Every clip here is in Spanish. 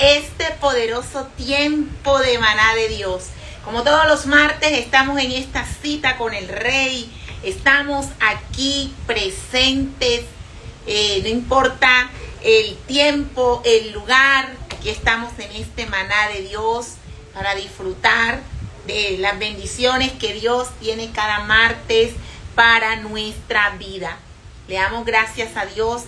este poderoso tiempo de maná de Dios. Como todos los martes estamos en esta cita con el Rey, estamos aquí presentes, no importa el tiempo, el lugar, aquí estamos en este maná de Dios para disfrutar de las bendiciones que Dios tiene cada martes para nuestra vida. Le damos gracias a Dios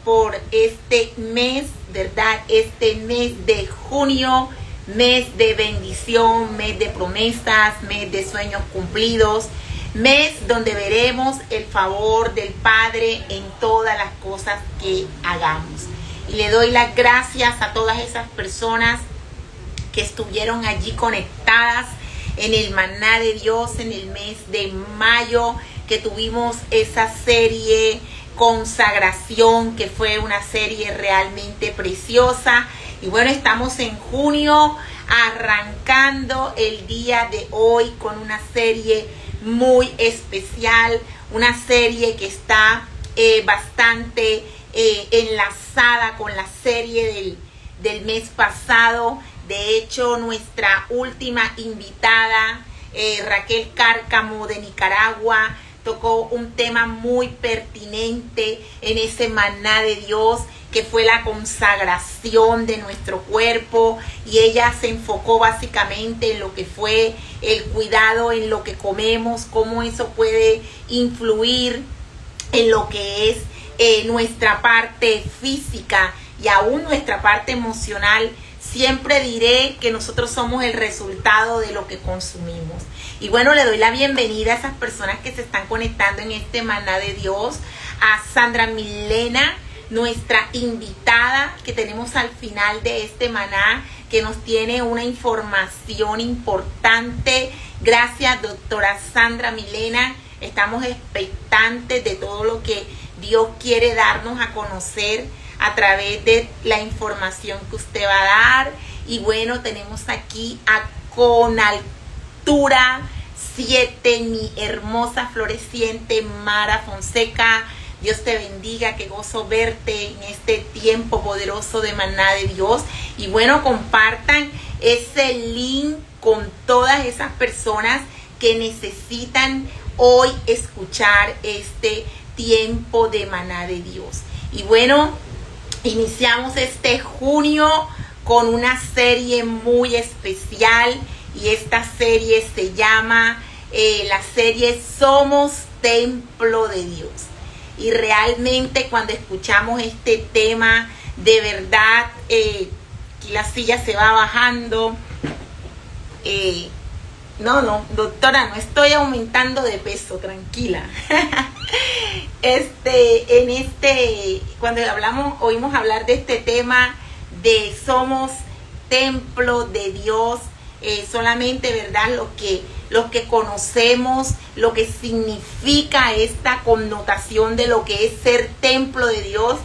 por este mes, ¿verdad? Este mes de junio, mes de bendición, mes de promesas, mes de sueños cumplidos, mes donde veremos el favor del Padre en todas las cosas que hagamos. Y le doy las gracias a todas esas personas que estuvieron allí conectadas en el maná de Dios en el mes de mayo, que tuvimos esa serie Consagración, que fue una serie realmente preciosa. Y bueno, estamos en junio, arrancando el día de hoy con una serie muy especial, una serie que está bastante enlazada con la serie del mes pasado. De hecho, nuestra última invitada, Raquel Cárcamo de Nicaragua, tocó un tema muy pertinente en ese maná de Dios, que fue la consagración de nuestro cuerpo, y ella se enfocó básicamente en lo que fue el cuidado en lo que comemos, cómo eso puede influir en lo que es nuestra parte física y aún nuestra parte emocional. Siempre diré que nosotros somos el resultado de lo que consumimos. Y bueno, le doy la bienvenida a esas personas que se están conectando en este maná de Dios, a Sandra Milena, nuestra invitada que tenemos al final de este maná, que nos tiene una información importante. Gracias, doctora Sandra Milena. Estamos expectantes de todo lo que Dios quiere darnos a conocer a través de la información que usted va a dar. Y bueno, tenemos aquí a Conaltura 7, mi hermosa floreciente Mara Fonseca. Dios te bendiga, qué gozo verte en este tiempo poderoso de maná de Dios. Y bueno, compartan ese link con todas esas personas que necesitan hoy escuchar este tiempo de maná de Dios. Y bueno, iniciamos este junio con una serie muy especial, y esta serie se llama la serie Somos Templo de Dios. Y realmente cuando escuchamos este tema, de verdad, aquí la silla se va bajando. No, doctora, no estoy aumentando de peso, tranquila. Cuando oímos hablar de este tema de somos templo de Dios, solamente, ¿verdad? Los que conocemos lo que significa esta connotación de lo que es ser templo de Dios,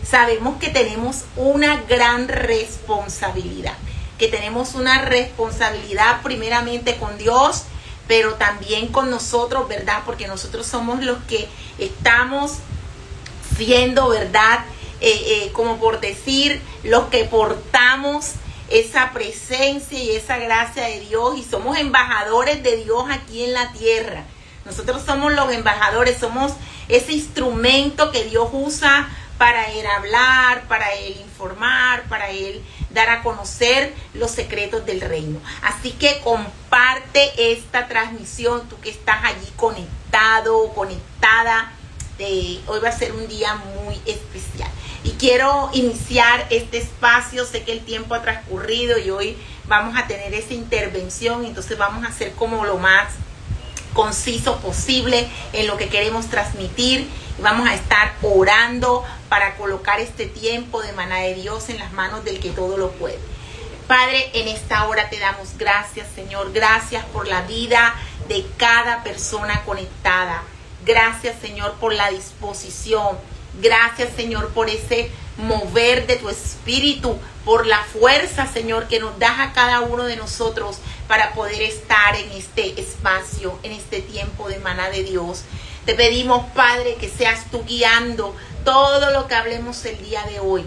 sabemos que tenemos una gran responsabilidad. Que tenemos una responsabilidad primeramente con Dios, pero también con nosotros, ¿verdad? Porque nosotros somos los que estamos siendo, ¿verdad? Como por decir, los que portamos esa presencia y esa gracia de Dios, y somos embajadores de Dios aquí en la tierra. Nosotros somos los embajadores, somos ese instrumento que Dios usa para Él hablar, para Él informar, para Él dar a conocer los secretos del reino. Así que comparte esta transmisión, tú que estás allí conectado, conectada. Hoy va a ser un día muy especial. Y quiero iniciar este espacio, sé que el tiempo ha transcurrido y hoy vamos a tener esa intervención, entonces vamos a hacer como lo más conciso posible en lo que queremos transmitir. Vamos a estar orando para colocar este tiempo de maná de Dios en las manos del que todo lo puede. Padre, en esta hora te damos gracias, Señor. Gracias por la vida de cada persona conectada. Gracias, Señor, por la disposición. Gracias, Señor, por ese mover de tu espíritu, por la fuerza, Señor, que nos das a cada uno de nosotros para poder estar en este espacio, en este tiempo de maná de Dios. Te pedimos, Padre, que seas tú guiando todo lo que hablemos el día de hoy.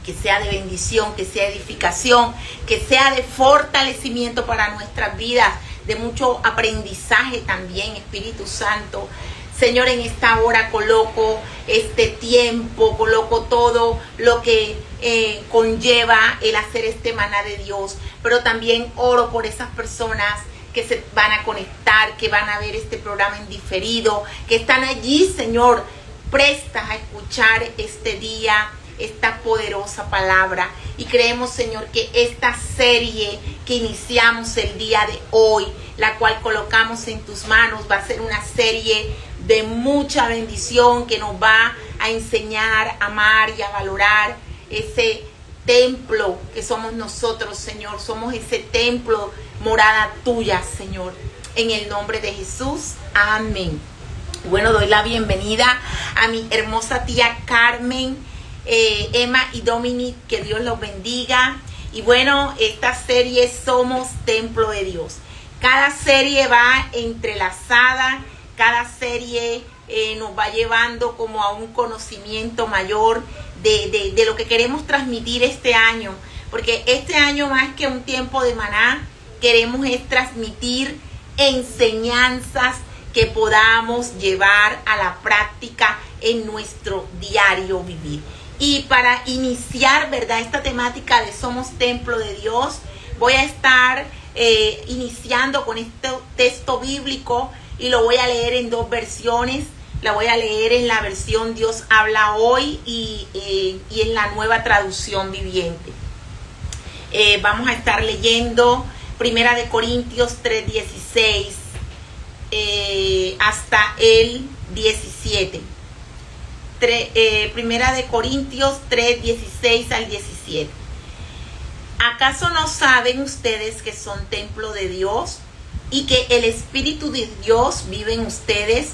que sea de bendición, que sea edificación, que sea de fortalecimiento para nuestras vidas, de mucho aprendizaje también, Espíritu Santo. Señor, en esta hora coloco este tiempo, coloco todo lo que conlleva el hacer este maná de Dios, pero también oro por esas personas que se van a conectar, que van a ver este programa en diferido, que están allí, Señor, prestas a escuchar este día, esta poderosa palabra. Y creemos, Señor, que esta serie que iniciamos el día de hoy, la cual colocamos en tus manos, va a ser una serie de mucha bendición que nos va a enseñar a amar y a valorar ese templo que somos nosotros, Señor. Somos ese templo, morada tuya, Señor. En el nombre de Jesús, amén. Bueno, doy la bienvenida a mi hermosa tía Carmen, Emma y Dominic, que Dios los bendiga. Y bueno, esta serie Somos Templo de Dios. Cada serie va entrelazada, cada serie nos va llevando como a un conocimiento mayor de lo que queremos transmitir este año. Porque este año, más que un tiempo de maná, queremos es transmitir enseñanzas que podamos llevar a la práctica en nuestro diario vivir. Y para iniciar, ¿verdad?, esta temática de Somos Templo de Dios, voy a estar iniciando con este texto bíblico y lo voy a leer en dos versiones. La voy a leer en la versión Dios habla hoy y en la Nueva Traducción Viviente. Vamos a estar leyendo Primera de Corintios 3:16 hasta el 17. Primera de Corintios 3:16 al 17. ¿Acaso no saben ustedes que son templo de Dios y que el Espíritu de Dios vive en ustedes?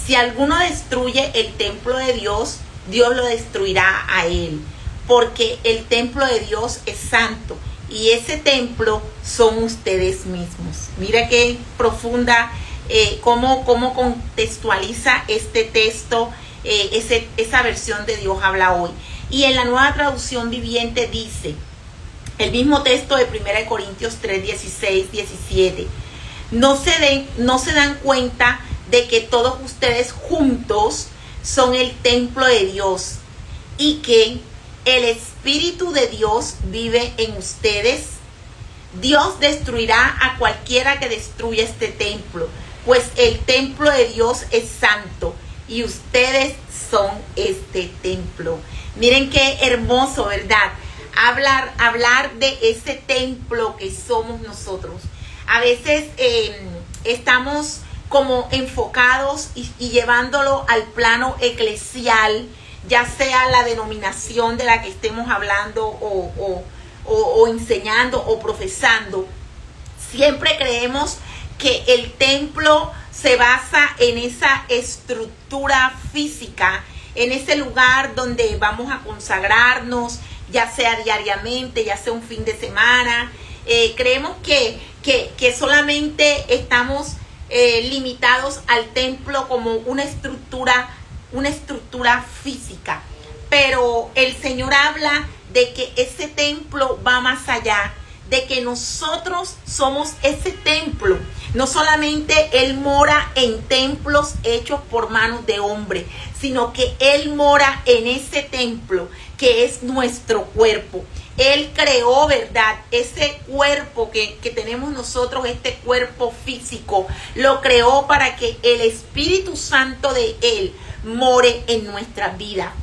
Si alguno destruye el templo de Dios, Dios lo destruirá a él, porque el templo de Dios es santo y ese templo son ustedes mismos. Mira qué profunda, cómo contextualiza este texto, esa versión de Dios habla hoy. Y en la Nueva Traducción Viviente dice, el mismo texto de 1 Corintios 3, 16, 17. No se dan cuenta de que todos ustedes juntos son el templo de Dios y que el Espíritu de Dios vive en ustedes. Dios destruirá a cualquiera que destruya este templo, pues el templo de Dios es santo y ustedes son este templo. Miren qué hermoso, ¿verdad? Hablar de ese templo que somos nosotros. A veces estamos como enfocados y llevándolo al plano eclesial, ya sea la denominación de la que estemos hablando o enseñando o profesando. Siempre creemos que el templo se basa en esa estructura física, en ese lugar donde vamos a consagrarnos, ya sea diariamente, ya sea un fin de semana. Creemos que solamente estamos limitados al templo como una estructura física. Pero el Señor habla de que ese templo va más allá, de que nosotros somos ese templo. No solamente Él mora en templos hechos por manos de hombre, sino que Él mora en ese templo que es nuestro cuerpo. Él creó, ¿verdad?, ese cuerpo que tenemos nosotros, este cuerpo físico, lo creó para que el Espíritu Santo de Él more en nuestra vida.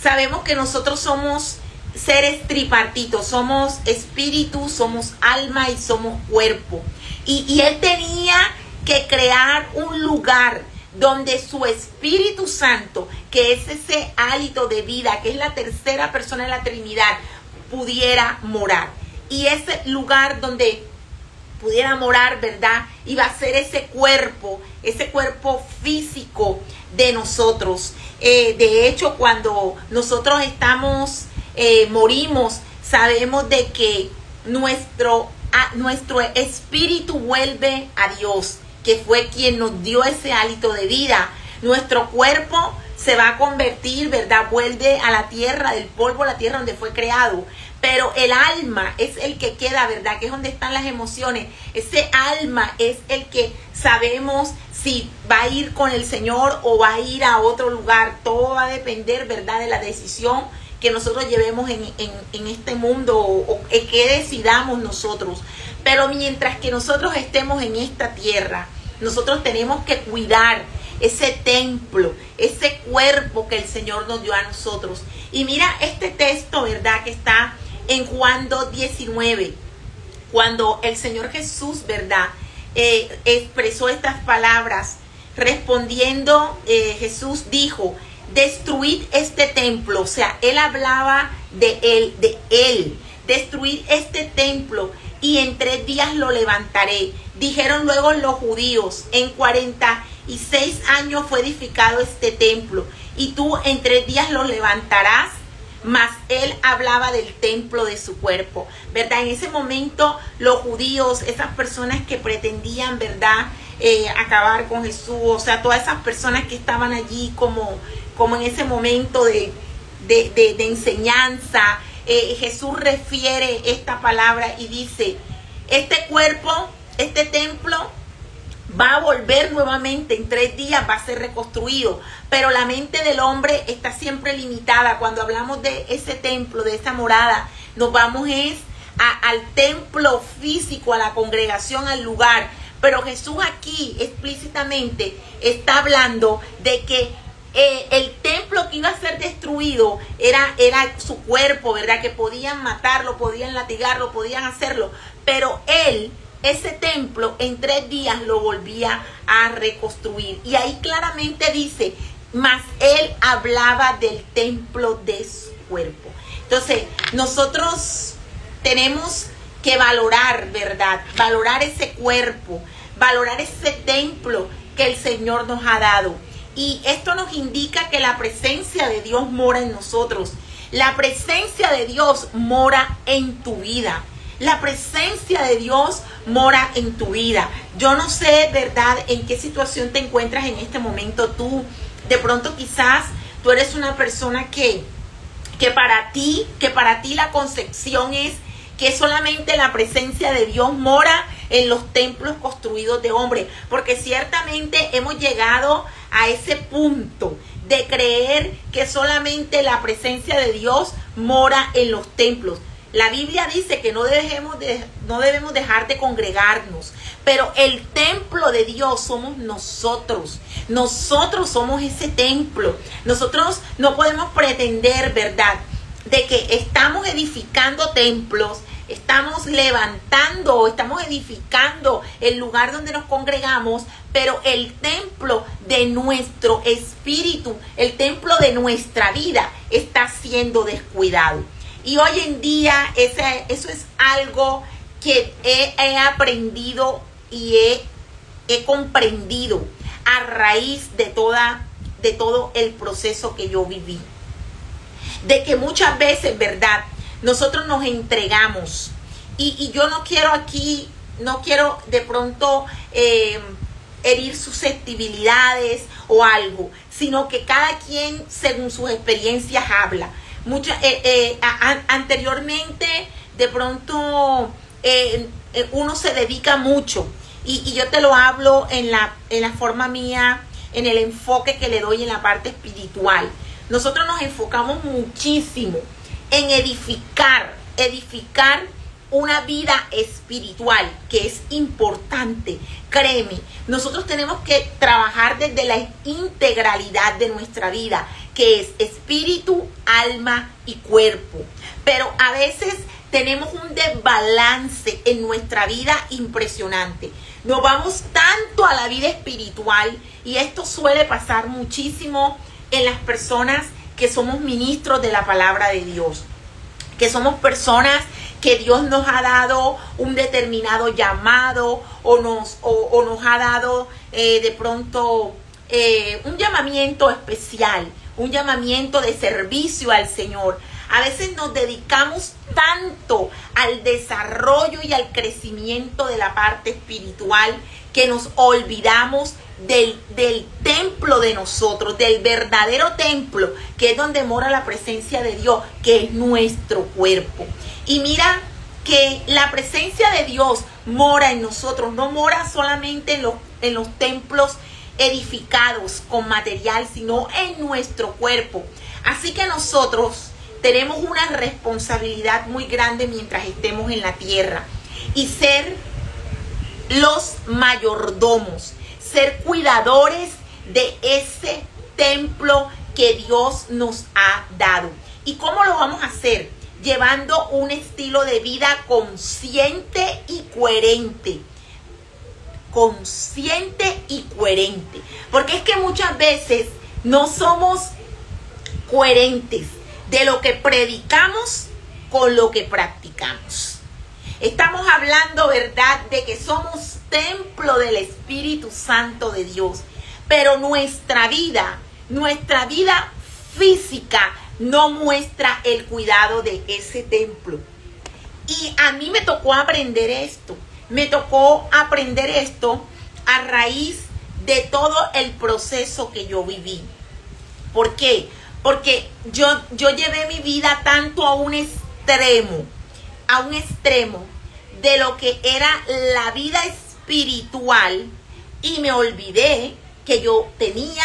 Sabemos que nosotros somos seres tripartitos, somos espíritu, somos alma y somos cuerpo. Y Él tenía que crear un lugar donde su Espíritu Santo, que es ese hálito de vida, que es la tercera persona de la Trinidad, pudiera morar. Y ese lugar donde pudiera morar, ¿verdad?, iba a ser ese cuerpo físico de nosotros. De hecho, cuando nosotros morimos, sabemos de que nuestro espíritu vuelve a Dios, que fue quien nos dio ese hálito de vida. Nuestro cuerpo se va a convertir, ¿verdad? Vuelve a la tierra, del polvo a la tierra donde fue creado. Pero el alma es el que queda, ¿verdad? Que es donde están las emociones. Ese alma es el que sabemos si va a ir con el Señor o va a ir a otro lugar. Todo va a depender, ¿verdad? De la decisión que nosotros llevemos en este mundo o que decidamos nosotros. Pero mientras que nosotros estemos en esta tierra, nosotros tenemos que cuidar ese templo, ese cuerpo que el Señor nos dio a nosotros. Y mira este texto, ¿verdad? Que está en Juan 2:19, cuando el Señor Jesús, ¿verdad? Expresó estas palabras. Respondiendo, Jesús dijo: destruid este templo. O sea, él hablaba de él. Destruid este templo y en 3 días lo levantaré. Dijeron luego los judíos: en 46 años fue edificado este templo y tú en 3 días lo levantarás. Mas él hablaba del templo de su cuerpo, ¿verdad? En ese momento los judíos, esas personas que pretendían, ¿verdad? Acabar con Jesús, o sea, todas esas personas que estaban allí como en ese momento de enseñanza, Jesús refiere esta palabra y dice: este cuerpo, este templo va a volver nuevamente en 3 días, va a ser reconstruido. Pero la mente del hombre está siempre limitada. Cuando hablamos de ese templo, de esa morada, nos vamos al templo físico, a la congregación, al lugar. Pero Jesús aquí explícitamente está hablando de que el templo que iba a ser destruido era su cuerpo, ¿verdad? Que podían matarlo, podían latigarlo, podían hacerlo. Pero él, ese templo, en 3 días lo volvía a reconstruir. Y ahí claramente dice: mas él hablaba del templo de su cuerpo. Entonces, nosotros tenemos que valorar, ¿verdad? Valorar ese cuerpo, valorar ese templo que el Señor nos ha dado. Y esto nos indica que la presencia de Dios mora en nosotros. La presencia de Dios mora en tu vida. La presencia de Dios mora en tu vida. Yo no sé, ¿verdad?, en qué situación te encuentras en este momento tú. De pronto quizás tú eres una persona que para ti la concepción es que solamente la presencia de Dios mora en los templos construidos de hombre. Porque ciertamente hemos llegado a ese punto de creer que solamente la presencia de Dios mora en los templos. La Biblia dice que no debemos dejar de congregarnos, pero el templo de Dios somos nosotros. Nosotros somos ese templo. Nosotros no podemos pretender, ¿verdad?, de que estamos edificando templos, estamos levantando, estamos edificando el lugar donde nos congregamos, pero el templo de nuestro espíritu, el templo de nuestra vida está siendo descuidado. Y hoy en día eso es algo que he aprendido y he comprendido a raíz de todo el proceso que yo viví. De que muchas veces, ¿verdad?, nosotros nos entregamos. Y yo no quiero de pronto herir susceptibilidades o algo, sino que cada quien según sus experiencias habla. Anteriormente de pronto uno se dedica mucho y yo te lo hablo en la forma mía, en el enfoque que le doy en la parte espiritual. Nosotros nos enfocamos muchísimo en edificar una vida espiritual, que es importante. Créeme, nosotros tenemos que trabajar desde la integralidad de nuestra vida, que es espíritu, alma y cuerpo. Pero a veces tenemos un desbalance en nuestra vida impresionante. Nos vamos tanto a la vida espiritual, y esto suele pasar muchísimo en las personas que somos ministros de la palabra de Dios, que somos personas que Dios nos ha dado un determinado llamado o nos ha dado de pronto un llamamiento especial, un llamamiento de servicio al Señor. A veces nos dedicamos tanto al desarrollo y al crecimiento de la parte espiritual que nos olvidamos del templo de nosotros, del verdadero templo, que es donde mora la presencia de Dios, que es nuestro cuerpo. Y mira que la presencia de Dios mora en nosotros, no mora solamente en los templos edificados con material, sino en nuestro cuerpo. Así que nosotros tenemos una responsabilidad muy grande mientras estemos en la tierra y ser los mayordomos, ser cuidadores de ese templo que Dios nos ha dado. ¿Y cómo lo vamos a hacer? Llevando un estilo de vida consciente y coherente. Consciente y coherente. Porque es que muchas veces no somos coherentes de lo que predicamos con lo que practicamos. Estamos hablando, ¿verdad?, de que somos templo del Espíritu Santo de Dios, pero nuestra vida física no muestra el cuidado de ese templo. Y a mí me tocó aprender esto. Me tocó aprender esto a raíz de todo el proceso que yo viví. ¿Por qué? Porque yo llevé mi vida tanto a un extremo de lo que era la vida espiritual, y me olvidé que yo tenía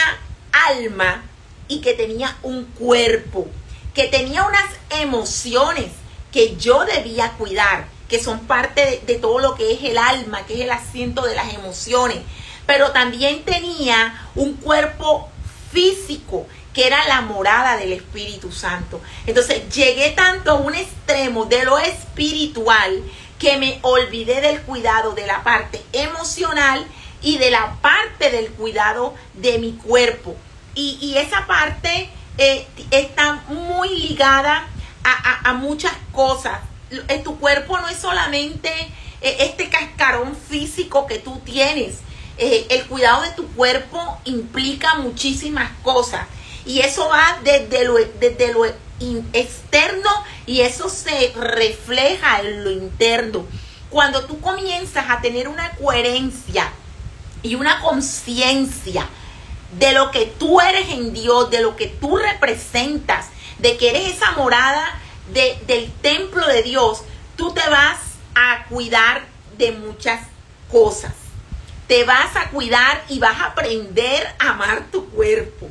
alma y que tenía un cuerpo, que tenía unas emociones que yo debía cuidar, que son parte de todo lo que es el alma, que es el asiento de las emociones. Pero también tenía un cuerpo físico, que era la morada del Espíritu Santo. Entonces llegué tanto a un extremo de lo espiritual que me olvidé del cuidado de la parte emocional y de la parte del cuidado de mi cuerpo. Y esa parte está muy ligada a muchas cosas. Tu cuerpo no es solamente este cascarón físico que tú tienes. El cuidado de tu cuerpo implica muchísimas cosas. Y eso va desde lo externo, y eso se refleja en lo interno. Cuando tú comienzas a tener una coherencia y una conciencia de lo que tú eres en Dios, de lo que tú representas, de que eres esa morada del templo de Dios, tú te vas a cuidar de muchas cosas. Te vas a cuidar y vas a aprender a amar tu cuerpo.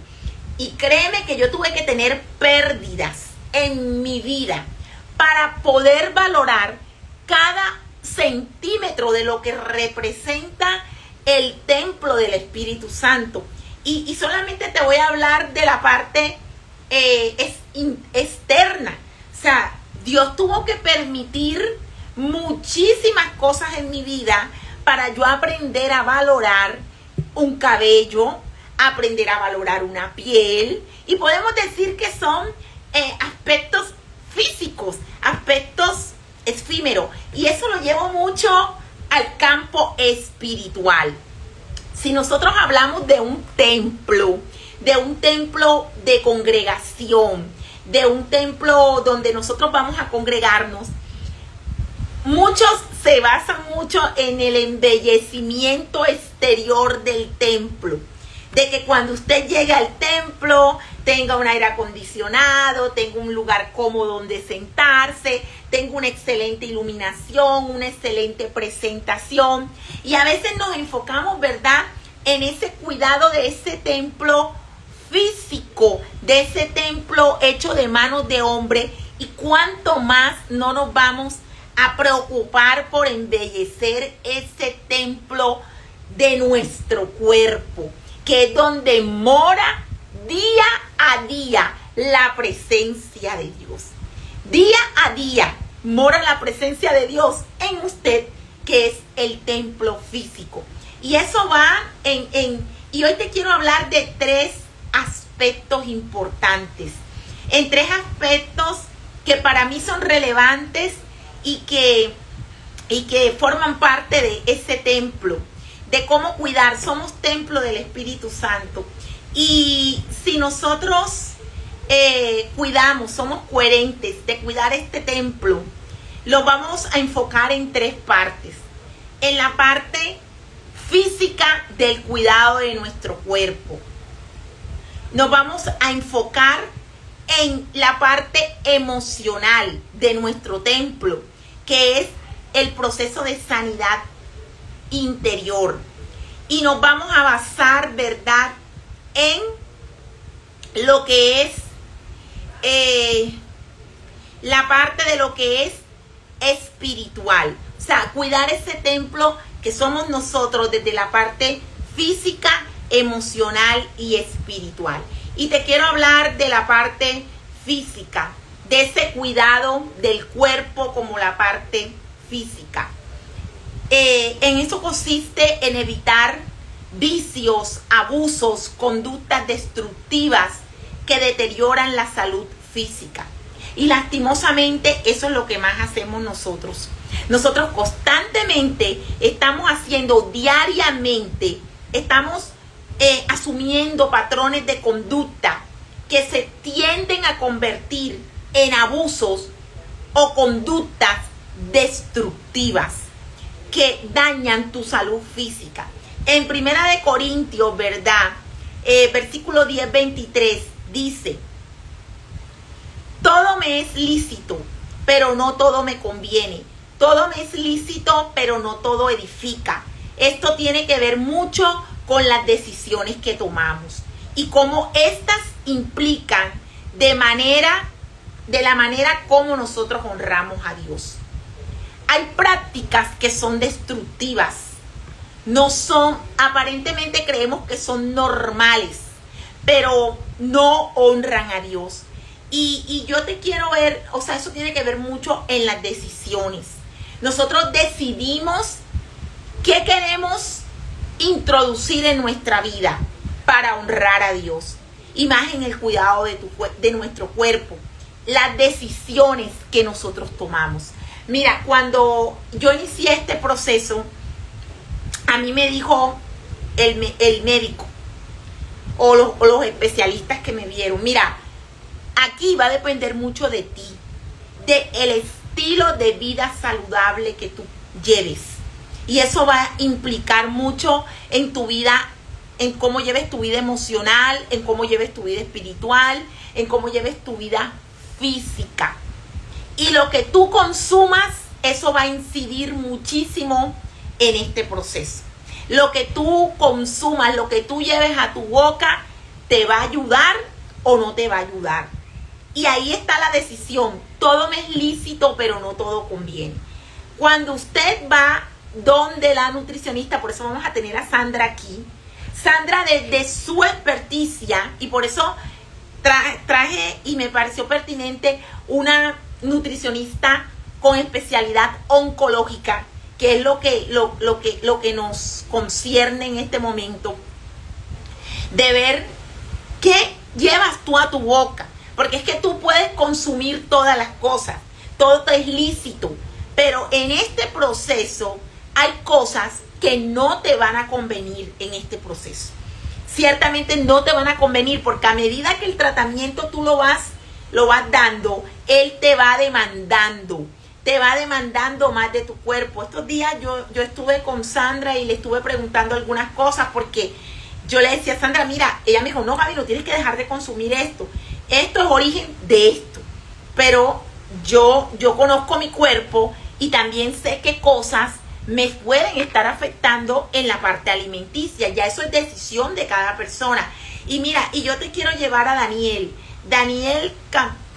Y créeme que yo tuve que tener pérdidas en mi vida para poder valorar cada centímetro de lo que representa el templo del Espíritu Santo. Y solamente te voy a hablar de la parte externa. O sea, Dios tuvo que permitir muchísimas cosas en mi vida para yo aprender a valorar un cabello, aprender a valorar una piel, y podemos decir que son aspectos físicos, aspectos efímeros, y eso lo llevo mucho al campo espiritual. Si nosotros hablamos de un templo de congregación, de un templo donde nosotros vamos a congregarnos, muchos se basan mucho en el embellecimiento exterior del templo. De que cuando usted llegue al templo tenga un aire acondicionado, tenga un lugar cómodo donde sentarse, tenga una excelente iluminación, una excelente presentación. Y a veces nos enfocamos, ¿verdad?, en ese cuidado de ese templo físico, de ese templo hecho de manos de hombre. Y cuánto más no nos vamos a preocupar por embellecer ese templo de nuestro cuerpo, que es donde mora día a día la presencia de Dios. Día a día mora la presencia de Dios en usted, que es el templo físico. Y eso va y hoy te quiero hablar de 3 aspectos importantes. En 3 aspectos que para mí son relevantes y que forman parte de ese templo, de cómo cuidar. Somos templo del Espíritu Santo. Y si nosotros cuidamos, somos coherentes de cuidar este templo, lo vamos a enfocar en 3 partes. En la parte física del cuidado de nuestro cuerpo. Nos vamos a enfocar en la parte emocional de nuestro templo, que es el proceso de sanidad interior. Y nos vamos a basar, ¿verdad?, en lo que es la parte de lo que es espiritual. O sea, cuidar ese templo que somos nosotros desde la parte física, emocional y espiritual. Y te quiero hablar de la parte física, de ese cuidado del cuerpo como la parte física. En eso consiste en evitar vicios, abusos, conductas destructivas que deterioran la salud física. Y lastimosamente eso es lo que más hacemos nosotros. Nosotros constantemente estamos haciendo diariamente, estamos asumiendo patrones de conducta que se tienden a convertir en abusos o conductas destructivas que dañan tu salud física. En 1 Corintios, ¿verdad? Versículo 10-23 dice: todo me es lícito, pero no todo me conviene. Todo me es lícito, pero no todo edifica. Esto tiene que ver mucho con las decisiones que tomamos y cómo estas implican de la manera como nosotros honramos a Dios. Hay prácticas que son destructivas. No son, aparentemente creemos que son normales, pero no honran a Dios. Y yo te quiero ver, o sea, eso tiene que ver mucho en las decisiones. Nosotros decidimos qué queremos introducir en nuestra vida para honrar a Dios. Y más en el cuidado de nuestro cuerpo. Las decisiones que nosotros tomamos. Mira, cuando yo inicié este proceso, a mí me dijo el médico o los especialistas que me vieron: mira, aquí va a depender mucho de ti, del estilo de vida saludable que tú lleves. Y eso va a implicar mucho en tu vida, en cómo lleves tu vida emocional, en cómo lleves tu vida espiritual, en cómo lleves tu vida física. Y lo que tú consumas, eso va a incidir muchísimo en este proceso. Lo que tú consumas, lo que tú lleves a tu boca, ¿te va a ayudar o no te va a ayudar? Y ahí está la decisión. Todo me es lícito, pero no todo conviene. Cuando usted va donde la nutricionista, por eso vamos a tener a Sandra aquí. Sandra, desde su experticia, y por eso traje y me pareció pertinente una nutricionista con especialidad oncológica, que es lo que nos concierne en este momento, de ver qué llevas tú a tu boca. Porque es que tú puedes consumir todas las cosas, todo te es lícito, pero en este proceso hay cosas que no te van a convenir en este proceso. Ciertamente no te van a convenir, porque a medida que el tratamiento tú lo vas dando, él te va demandando más de tu cuerpo. Estos días yo estuve con Sandra y le estuve preguntando algunas cosas, porque yo le decía a Sandra: mira, ella me dijo: no, Gaby, no tienes que dejar de consumir esto. Esto es origen de esto. Pero yo conozco mi cuerpo y también sé qué cosas me pueden estar afectando en la parte alimenticia. Ya eso es decisión de cada persona. Y mira, y yo te quiero llevar a Daniel. Daniel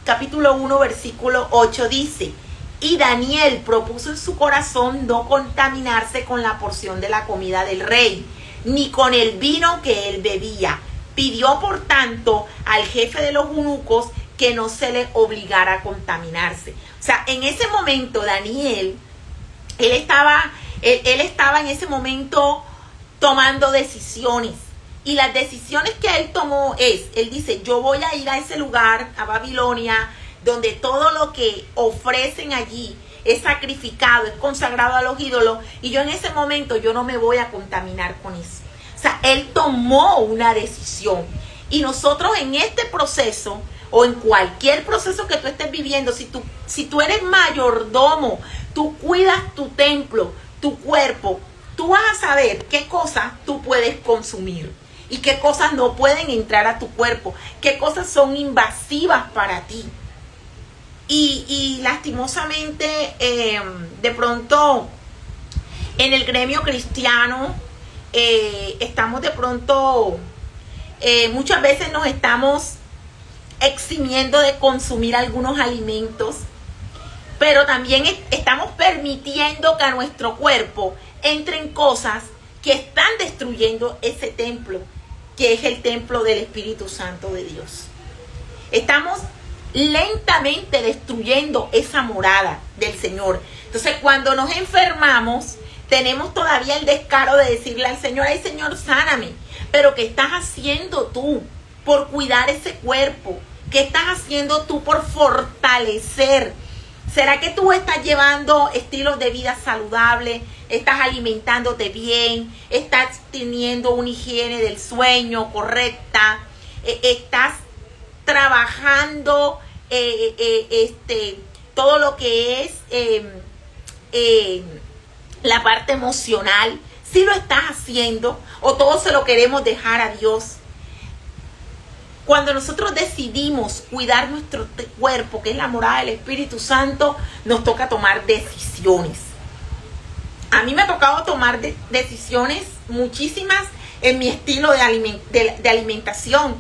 capítulo 1 versículo 8 dice: y Daniel propuso en su corazón no contaminarse con la porción de la comida del rey, ni con el vino que él bebía. Pidió, por tanto, al jefe de los eunucos que no se le obligara a contaminarse. O sea, en ese momento Daniel, él estaba en ese momento tomando decisiones. Y las decisiones que él tomó él dice: yo voy a ir a ese lugar, a Babilonia, donde todo lo que ofrecen allí es sacrificado, es consagrado a los ídolos, y yo en ese momento yo no me voy a contaminar con eso. O sea, él tomó una decisión. Y nosotros en este proceso, o en cualquier proceso que tú estés viviendo, si tú eres mayordomo, tú cuidas tu templo, tu cuerpo, tú vas a saber qué cosas tú puedes consumir y qué cosas no pueden entrar a tu cuerpo, qué cosas son invasivas para ti. Y lastimosamente, de pronto, en el gremio cristiano, estamos de pronto, muchas veces nos estamos eximiendo de consumir algunos alimentos, pero también estamos permitiendo que a nuestro cuerpo entren cosas que están destruyendo ese templo, que es el templo del Espíritu Santo de Dios. Estamos lentamente destruyendo esa morada del Señor. Entonces, cuando nos enfermamos, tenemos todavía el descaro de decirle al Señor: ay, Señor, sáname. Pero ¿qué estás haciendo tú por cuidar ese cuerpo? ¿Qué estás haciendo tú por fortalecer? ¿Será que tú estás llevando estilos de vida saludables? ¿Estás alimentándote bien? ¿Estás teniendo una higiene del sueño correcta? ¿Estás trabajando todo lo que es la parte emocional? ¿Sí lo estás haciendo o todo se lo queremos dejar a Dios? Cuando nosotros decidimos cuidar nuestro cuerpo, que es la morada del Espíritu Santo, nos toca tomar decisiones. A mí me ha tocado tomar decisiones muchísimas en mi estilo de alimentación.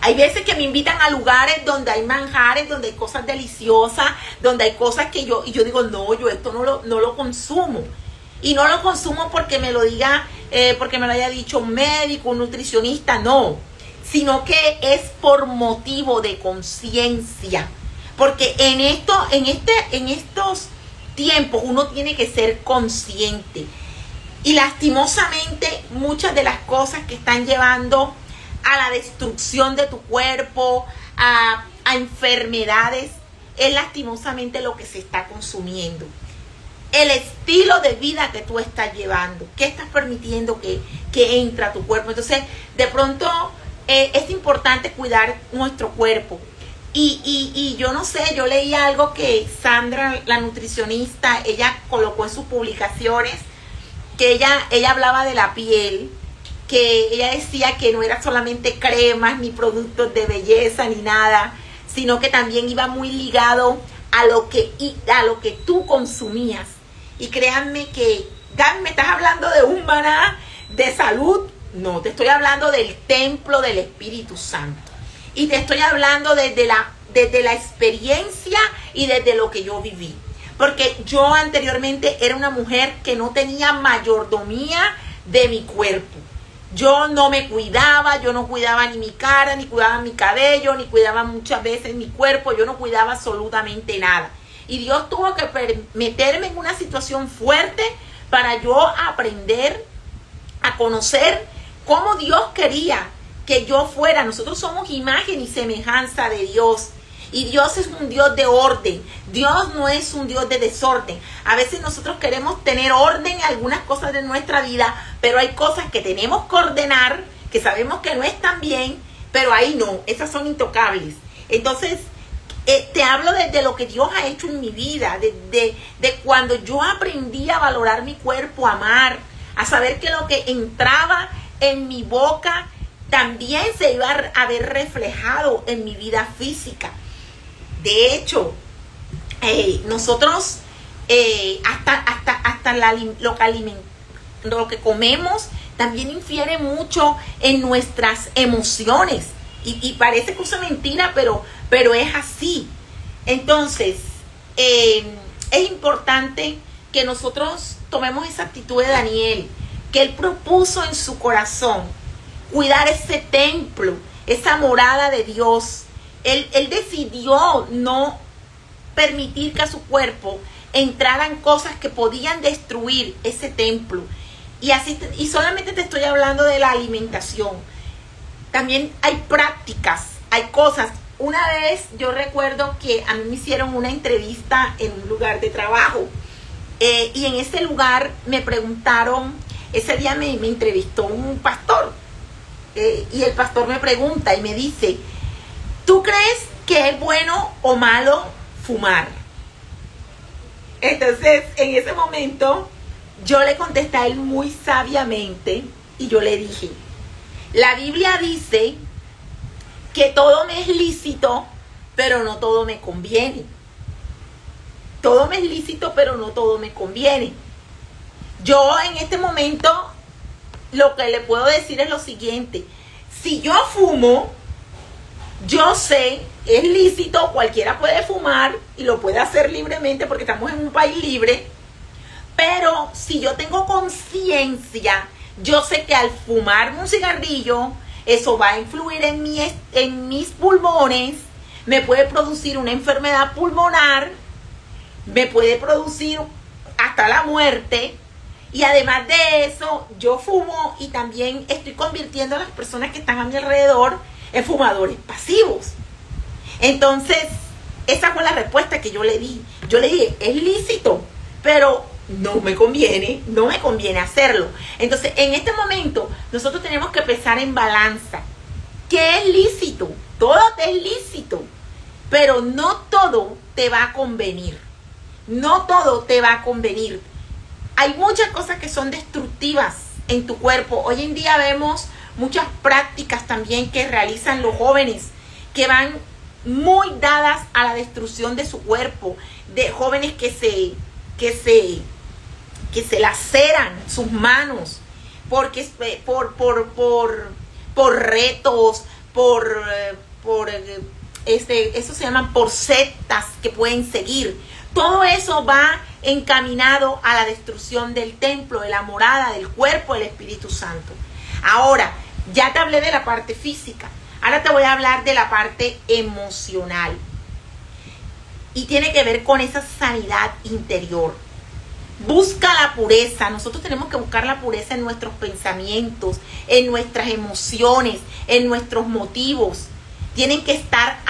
Hay veces que me invitan a lugares donde hay manjares, donde hay cosas deliciosas, donde hay cosas que yo digo: no, yo esto no lo consumo. Y no lo consumo porque me lo diga, porque me lo haya dicho un médico, un nutricionista, no. Sino que es por motivo de conciencia. Porque en estos tiempos uno tiene que ser consciente. Y lastimosamente muchas de las cosas que están llevando a la destrucción de tu cuerpo, a enfermedades, es lastimosamente lo que se está consumiendo. El estilo de vida que tú estás llevando, que estás permitiendo que entre a tu cuerpo. Entonces, de pronto, es importante cuidar nuestro cuerpo. Y yo no sé, yo leí algo que Sandra, la nutricionista, ella colocó en sus publicaciones, que ella hablaba de la piel, que ella decía que no era solamente cremas ni productos de belleza ni nada, sino que también iba muy ligado a lo que tú consumías. Y créanme que, Gaby, ¿me estás hablando de un maná de salud? No, te estoy hablando del templo del Espíritu Santo. Y te estoy hablando desde la experiencia y desde lo que yo viví. Porque yo anteriormente era una mujer que no tenía mayordomía de mi cuerpo. Yo no me cuidaba, yo no cuidaba ni mi cara, ni cuidaba mi cabello, ni cuidaba muchas veces mi cuerpo, yo no cuidaba absolutamente nada. Y Dios tuvo que meterme en una situación fuerte para yo aprender a conocer cómo Dios quería que yo fuera. Nosotros somos imagen y semejanza de Dios. Y Dios es un Dios de orden. Dios no es un Dios de desorden. A veces nosotros queremos tener orden en algunas cosas de nuestra vida, pero hay cosas que tenemos que ordenar, que sabemos que no están bien, pero ahí no, esas son intocables. Entonces, te hablo desde lo que Dios ha hecho en mi vida, de cuando yo aprendí a valorar mi cuerpo, a amar, a saber que lo que entraba en mi boca también se iba a ver reflejado en mi vida física. De hecho, nosotros hasta lo que comemos también infiere mucho en nuestras emociones. Y parece cosa mentira, pero es así. Entonces, es importante que nosotros tomemos esa actitud de Daniel, que él propuso en su corazón cuidar ese templo, esa morada de Dios. Él decidió no permitir que a su cuerpo entraran cosas que podían destruir ese templo. Y solamente te estoy hablando de la alimentación. También hay prácticas, hay cosas. Una vez yo recuerdo que a mí me hicieron una entrevista en un lugar de trabajo. Y en ese lugar me preguntaron, ese día me entrevistó un pastor. Y el pastor me pregunta y me dice: ¿Tú crees que es bueno o malo fumar? Entonces, en ese momento, yo le contesté a él muy sabiamente y yo le dije, la Biblia dice que todo me es lícito, pero no todo me conviene. Todo me es lícito, pero no todo me conviene. Yo en este momento, lo que le puedo decir es lo siguiente. Si yo fumo, yo sé, es lícito, cualquiera puede fumar y lo puede hacer libremente porque estamos en un país libre. Pero si yo tengo conciencia, yo sé que al fumarme un cigarrillo, eso va a influir en mis pulmones, me puede producir una enfermedad pulmonar, me puede producir hasta la muerte. Y además de eso, yo fumo y también estoy convirtiendo a las personas que están a mi alrededor en fumadores pasivos. Entonces, esa fue la respuesta que yo le di. Yo le dije, es lícito, pero no me conviene hacerlo. Entonces, en este momento, nosotros tenemos que pesar en balanza. ¿Qué es lícito? Todo te es lícito, pero no todo te va a convenir. No todo te va a convenir. Hay muchas cosas que son destructivas en tu cuerpo. Hoy en día vemos muchas prácticas también que realizan los jóvenes que van muy dadas a la destrucción de su cuerpo, de jóvenes que se laceran sus manos porque por retos, eso se llaman por sectas que pueden seguir. Todo eso va encaminado a la destrucción del templo, de la morada, del cuerpo del Espíritu Santo. Ahora, ya te hablé de la parte física. Ahora te voy a hablar de la parte emocional. Y tiene que ver con esa sanidad interior. Busca la pureza. Nosotros tenemos que buscar la pureza en nuestros pensamientos, en nuestras emociones, en nuestros motivos. Tienen que estar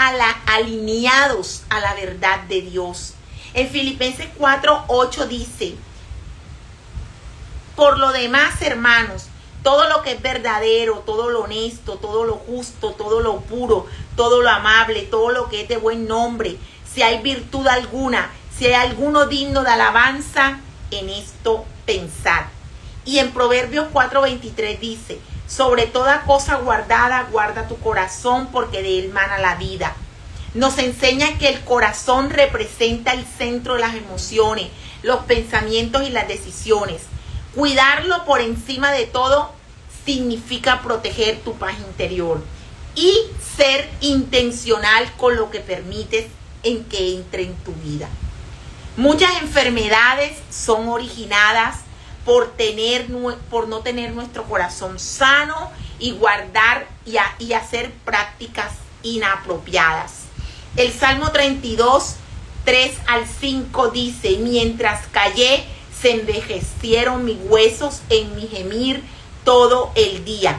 alineados a la verdad de Dios. En Filipenses 4:8 dice, por lo demás, hermanos, todo lo que es verdadero, todo lo honesto, todo lo justo, todo lo puro, todo lo amable, todo lo que es de buen nombre, si hay virtud alguna, si hay alguno digno de alabanza, en esto pensad. Y en Proverbios 4:23 dice, sobre toda cosa guardada, guarda tu corazón, porque de él mana la vida. Nos enseña que el corazón representa el centro de las emociones, los pensamientos y las decisiones. Cuidarlo por encima de todo significa proteger tu paz interior y ser intencional con lo que permites en que entre en tu vida. Muchas enfermedades son originadas por no tener nuestro corazón sano y guardar y hacer prácticas inapropiadas. El Salmo 32, 3-5 dice, mientras callé, se envejecieron mis huesos en mi gemir todo el día.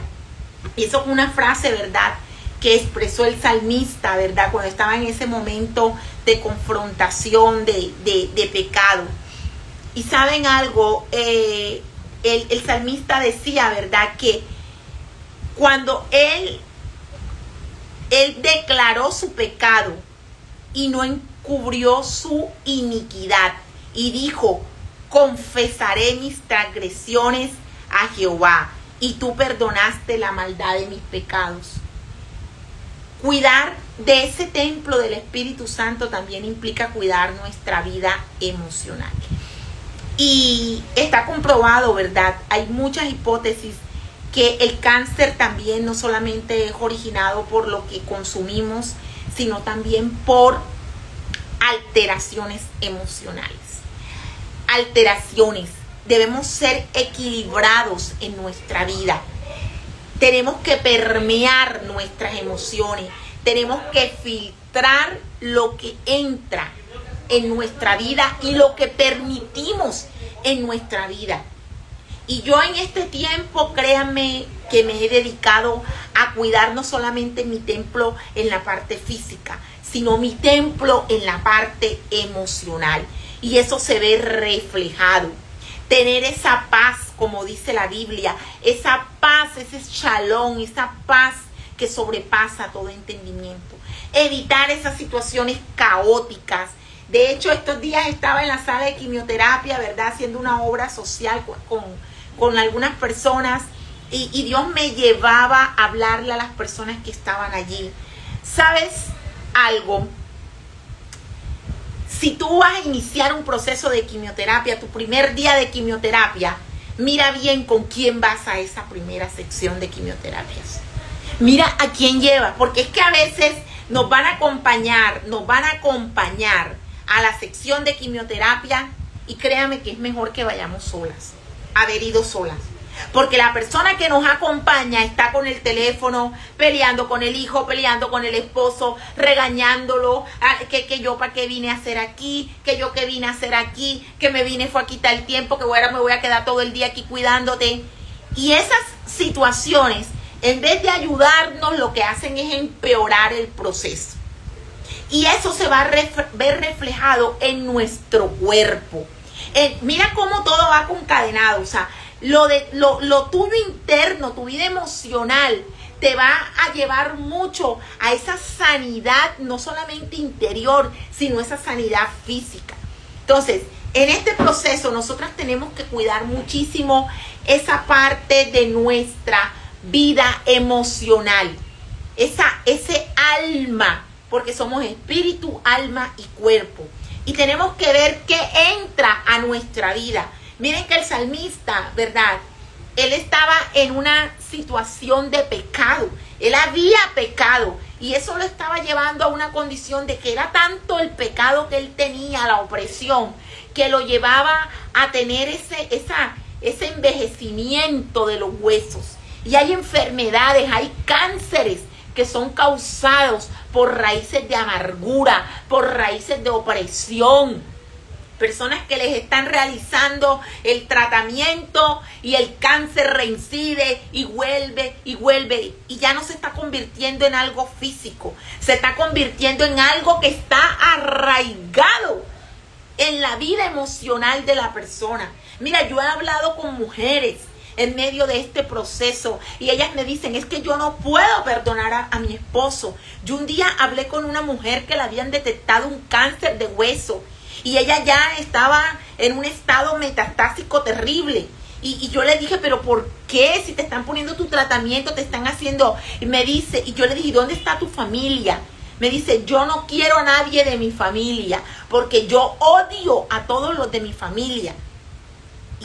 Y eso es una frase, ¿verdad?, que expresó el salmista, ¿verdad?, cuando estaba en ese momento de confrontación, de pecado. Y ¿saben algo? El salmista decía, ¿verdad?, que cuando él declaró su pecado y no encubrió su iniquidad y dijo, confesaré mis transgresiones a Jehová y tú perdonaste la maldad de mis pecados. Cuidar de ese templo del Espíritu Santo también implica cuidar nuestra vida emocional. Y está comprobado, ¿verdad? Hay muchas hipótesis que el cáncer también no solamente es originado por lo que consumimos, sino también por alteraciones emocionales. Alteraciones. Debemos ser equilibrados en nuestra vida. Tenemos que permear nuestras emociones. Tenemos que filtrar lo que entra en nuestra vida y lo que permitimos en nuestra vida. Y yo en este tiempo, créanme que me he dedicado a cuidar no solamente mi templo en la parte física, sino mi templo en la parte emocional. Y eso se ve reflejado. Tener esa paz, como dice la Biblia, esa paz, ese shalom, esa paz que sobrepasa todo entendimiento. Evitar esas situaciones caóticas. De hecho, estos días estaba en la sala de quimioterapia, ¿verdad? Haciendo una obra social con algunas personas y Dios me llevaba a hablarle a las personas que estaban allí. ¿Sabes algo? Si tú vas a iniciar un proceso de quimioterapia, tu primer día de quimioterapia, mira bien con quién vas a esa primera sección de quimioterapias. Mira a quién lleva, porque es que a veces nos van a acompañar a la sección de quimioterapia y créame que es mejor que vayamos solas, haber ido solas. Porque la persona que nos acompaña está con el teléfono, peleando con el hijo, peleando con el esposo, regañándolo, que yo para qué vine a hacer aquí, que yo qué vine a hacer aquí, que me vine fue a quitar el tiempo, que ahora me voy a quedar todo el día aquí cuidándote. Y esas situaciones, en vez de ayudarnos, lo que hacen es empeorar el proceso. Y eso se va a ver reflejado en nuestro cuerpo. Mira cómo todo va concadenado, o sea, lo tuyo interno, tu vida emocional, te va a llevar mucho a esa sanidad, no solamente interior, sino esa sanidad física. Entonces, en este proceso nosotras tenemos que cuidar muchísimo esa parte de nuestra vida emocional, ese alma, porque somos espíritu, alma y cuerpo. Y tenemos que ver qué entra a nuestra vida. Miren que el salmista, ¿verdad? Él estaba en una situación de pecado. Él había pecado y eso lo estaba llevando a una condición de que era tanto el pecado que él tenía, la opresión, que lo llevaba a tener ese envejecimiento de los huesos. Y hay enfermedades, hay cánceres que son causados por raíces de amargura, por raíces de opresión. Personas que les están realizando el tratamiento y el cáncer reincide y vuelve y ya no se está convirtiendo en algo físico, se está convirtiendo en algo que está arraigado en la vida emocional de la persona. Mira, yo he hablado con mujeres en medio de este proceso y ellas me dicen, es que yo no puedo perdonar a mi esposo. Yo un día hablé con una mujer que le habían detectado un cáncer de hueso y ella ya estaba en un estado metastásico terrible. Y yo le dije, pero ¿por qué? Si te están poniendo tu tratamiento, te están haciendo... Y me dice, y yo le dije, ¿dónde está tu familia? Me dice, yo no quiero a nadie de mi familia, porque yo odio a todos los de mi familia.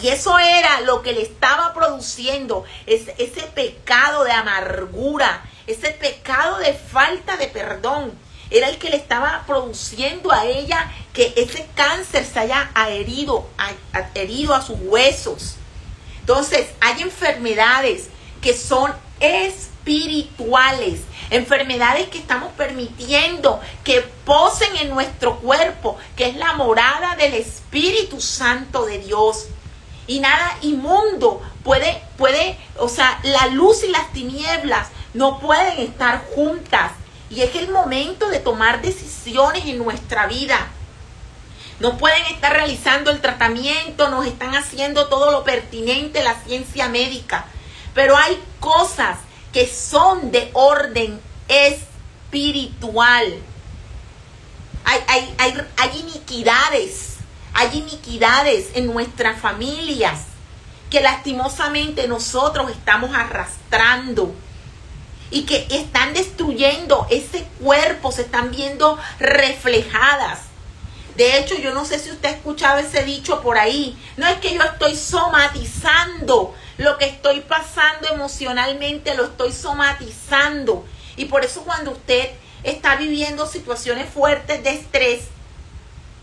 Y eso era lo que le estaba produciendo, ese pecado de amargura, ese pecado de falta de perdón. Era el que le estaba produciendo a ella que ese cáncer se haya adherido a sus huesos. Entonces, hay enfermedades que son espirituales, enfermedades que estamos permitiendo que posen en nuestro cuerpo, que es la morada del Espíritu Santo de Dios. Y nada inmundo puede, o sea, la luz y las tinieblas no pueden estar juntas. Y es el momento de tomar decisiones en nuestra vida. No pueden estar realizando el tratamiento, nos están haciendo todo lo pertinente, la ciencia médica. Pero hay cosas que son de orden espiritual. Hay iniquidades en nuestras familias que lastimosamente nosotros estamos arrastrando y que están destruyendo ese cuerpo, se están viendo reflejadas. De hecho, yo no sé si usted ha escuchado ese dicho por ahí. No es que yo estoy somatizando lo que estoy pasando emocionalmente, lo estoy somatizando. Y por eso cuando usted está viviendo situaciones fuertes de estrés,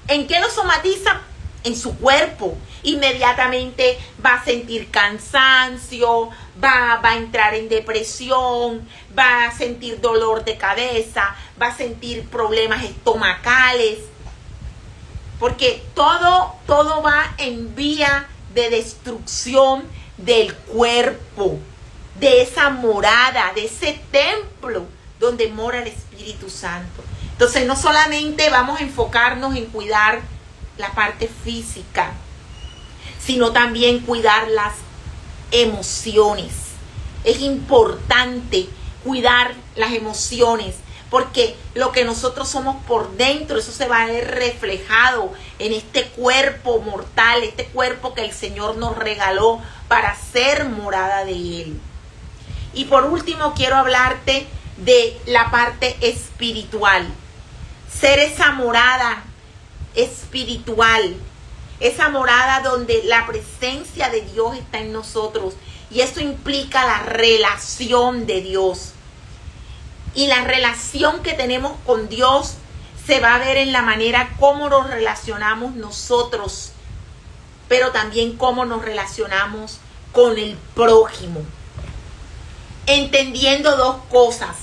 ¿en qué lo somatiza? En su cuerpo. Inmediatamente va a sentir cansancio, va a entrar en depresión, va a sentir dolor de cabeza, va a sentir problemas estomacales. Porque todo va en vía de destrucción del cuerpo, de esa morada, de ese templo donde mora el Espíritu Santo. Entonces no solamente vamos a enfocarnos en cuidar la parte física, sino también cuidar las emociones. Es importante cuidar las emociones, porque lo que nosotros somos por dentro, eso se va a ver reflejado en este cuerpo mortal, este cuerpo que el Señor nos regaló para ser morada de Él. Y por último quiero hablarte de la parte espiritual. Ser esa morada espiritual, esa morada donde la presencia de Dios está en nosotros. Y eso implica la relación de Dios. Y la relación que tenemos con Dios se va a ver en la manera cómo nos relacionamos nosotros, pero también cómo nos relacionamos con el prójimo. Entendiendo dos cosas.